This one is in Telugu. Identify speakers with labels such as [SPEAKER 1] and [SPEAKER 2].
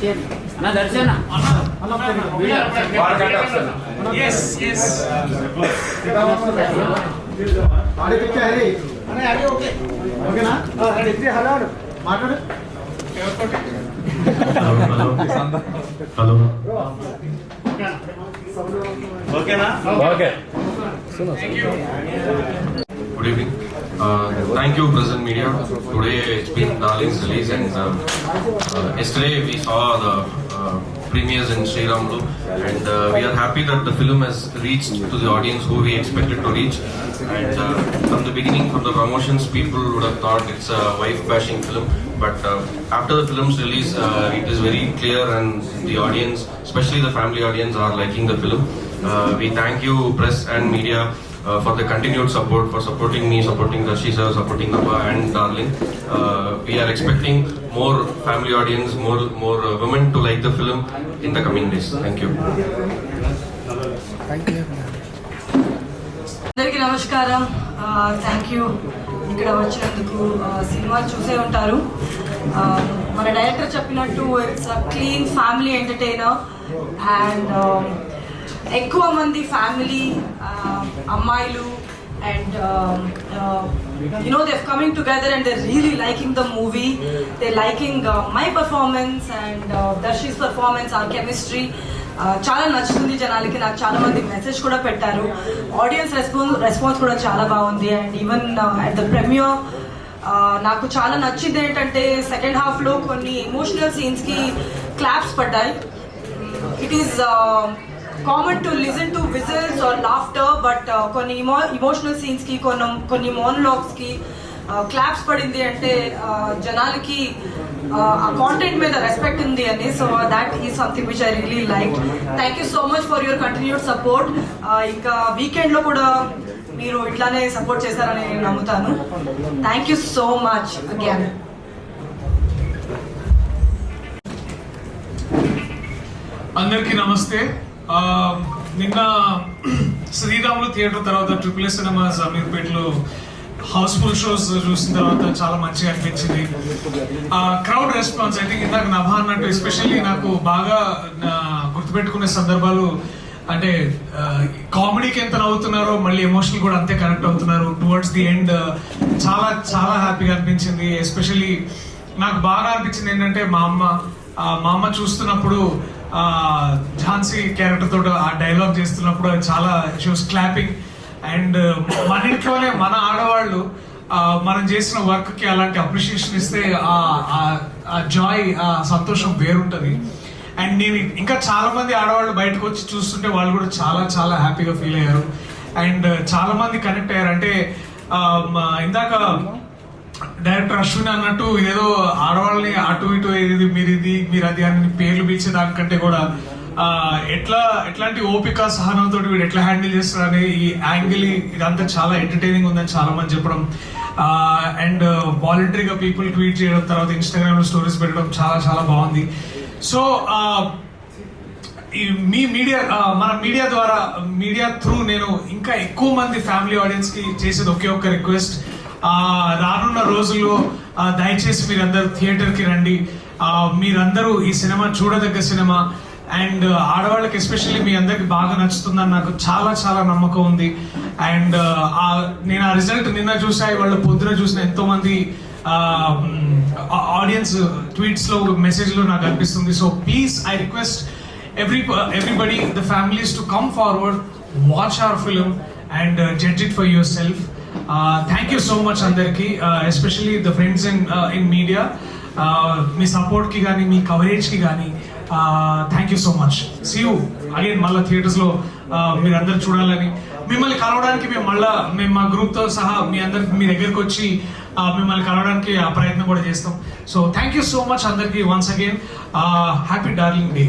[SPEAKER 1] అన్న దర్శన
[SPEAKER 2] మాట్లాడు.
[SPEAKER 3] హలో
[SPEAKER 2] ఓకేనా? Okay.
[SPEAKER 3] Good evening. Thank you, Present Media. Today it's been Darling's release, and yesterday we saw the premieres in Sri Ramlu, and we are happy that the film has reached to the audience who we expected to reach. And from the beginning, from the promotions, people would have thought it's a wife-bashing film, but after the film's release, it is very clear, and the audience, especially the family audience, are liking the film. We thank you, press and media, for the continued support, for supporting me, supporting Rashi sir, supporting Nava and Darling. We are expecting more family audience, more women to like the film in the coming days. Thank you.
[SPEAKER 4] అందరికీ నమస్కారం. థ్యాంక్ యూ ఇక్కడ వచ్చినందుకు. సినిమా చూసే ఉంటారు. మన డైరెక్టర్ చెప్పినట్టు it's a clean family entertainer, and ఎక్కువ మంది ఫ్యామిలీ అమ్మాయిలు and you know, they're coming together and they're really liking the movie. They're liking my performance and Darshi's performance, our chemistry. చాలా నచ్చుతుంది జనాలకి. నాకు చాలా మంది మెసేజ్ కూడా పెట్టారు. ఆడియన్స్ రెస్పాన్స్ కూడా చాలా బాగుంది. And even at the premiere నాకు చాలా నచ్చింది ఏంటంటే సెకండ్ హాఫ్లో కొన్ని ఎమోషనల్ సీన్స్కి క్లాప్స్ పడ్డాయి. It is common to listen to whistles or laughter, but కొన్ని ఇమోషనల్ సీన్స్కి కొన్ని మోనోలాగ్స్కి క్లాప్స్ పడింది అంటే జనాలకి ఆ కాంటెంట్ మీద రెస్పెక్ట్ ఉంది అని. So that is something which I really like. Thank you so much for your continued support. ఇంకా వీకెండ్లో కూడా మీరు ఇట్లానే సపోర్ట్ చేస్తారని నేను నమ్ముతాను. Thank you so much again.
[SPEAKER 5] అందరికీ నమస్తే. నిన్న శ్రీరాములు థియేటర్ తర్వాత ట్రిపుల్ సినిమాస్ అమీర్పేటలో హౌస్ఫుల్ షోస్ చూసిన తర్వాత చాలా మంచిగా అనిపించింది. క్రౌడ్ రెస్పాన్స్ ఐ థింక్ ఇందాక నభా అన్నట్టు ఎస్పెషల్లీ నాకు బాగా గుర్తుపెట్టుకునే సందర్భాలు అంటే కామెడీకి ఎంత నవ్వుతున్నారో మళ్ళీ ఎమోషనల్ కూడా అంతే కనెక్ట్ అవుతున్నారు. టువర్డ్స్ ది ఎండ్ చాలా చాలా హ్యాపీగా అనిపించింది. ఎస్పెషల్లీ నాకు బాగా అనిపించింది ఏంటంటే మా అమ్మ చూస్తున్నప్పుడు ఝాన్సీ క్యారెక్టర్ తోటి ఆ డైలాగ్ చేస్తున్నప్పుడు చాలా షీ వాస్ క్లాపింగ్. అండ్ మన ఇంట్లోనే మన ఆడవాళ్ళు మనం చేసిన వర్క్ కి అలాంటి అప్రిషియేషన్ ఇస్తే ఆ జాయ్, ఆ సంతోషం వేరుంటది. అండ్ నేను ఇంకా చాలా మంది ఆడవాళ్ళు బయటకు వచ్చి చూస్తుంటే వాళ్ళు కూడా చాలా చాలా హ్యాపీగా ఫీల్ అయ్యారు. అండ్ చాలా మంది కనెక్ట్ అయ్యారు. అంటే ఇందాక డైరెక్టర్ అశ్విన్ అన్నట్టు ఏదో ఆడవాళ్ళని అటు ఇటు మీరు అది అని పేర్లు పిలిచే దానికంటే కూడా ఎట్లాంటి ఓపిక సహనంతో వీడు ఎట్లా హ్యాండిల్ చేస్తారని ఈ యాంగిల్ ఇదంతా చాలా ఎంటర్టైనింగ్ ఉందని చాలా మంది చెప్పడం. అండ్ వాలంటరీగా పీపుల్ ట్వీట్ చేయడం, తర్వాత ఇన్స్టాగ్రామ్ లో స్టోరీస్ పెట్టడం చాలా చాలా బాగుంది. సో మీ మీడియా మన మీడియా త్రూ నేను ఇంకా ఎక్కువ మంది ఫ్యామిలీ ఆడియన్స్ కి చేసేది ఒకే ఒక్క రిక్వెస్ట్. రానున్న రోజుల్లో దయచేసి మీరందరూ థియేటర్ కి రండి. మీరందరూ ఈ సినిమా చూడదగ్గ సినిమా. అండ్ ఆడవాళ్ళకి ఎస్పెషల్లీ మీ అందరికి బాగా నచ్చుతుందని నాకు చాలా చాలా నమ్మకం ఉంది. అండ్ నేను ఆ రిజల్ట్ నిన్న చూసా, వాళ్ళ పొద్దున చూసిన ఎంతో మంది ఆడియన్స్ ట్వీట్స్ లో మెసేజ్ లో నాకు అనిపిస్తుంది. So please I request everybody, the families, to come forward, watch our film and judge it for yourself. Thank you so much andarki, especially the friends in media. మీ సపోర్ట్ కి కానీ మీ కవరేజ్ కి కానీ thank you so much. See you again. మళ్ళీ థియేటర్స్ లో మీరందరూ చూడాలని, మిమ్మల్ని కలవడానికి మేము మా గ్రూప్ తో సహా మీ దగ్గరకు వచ్చి మిమ్మల్ని కలవడానికి ఆ ప్రయత్నం కూడా చేస్తాం. So thank you so much అందరికి once again. Happy darling day.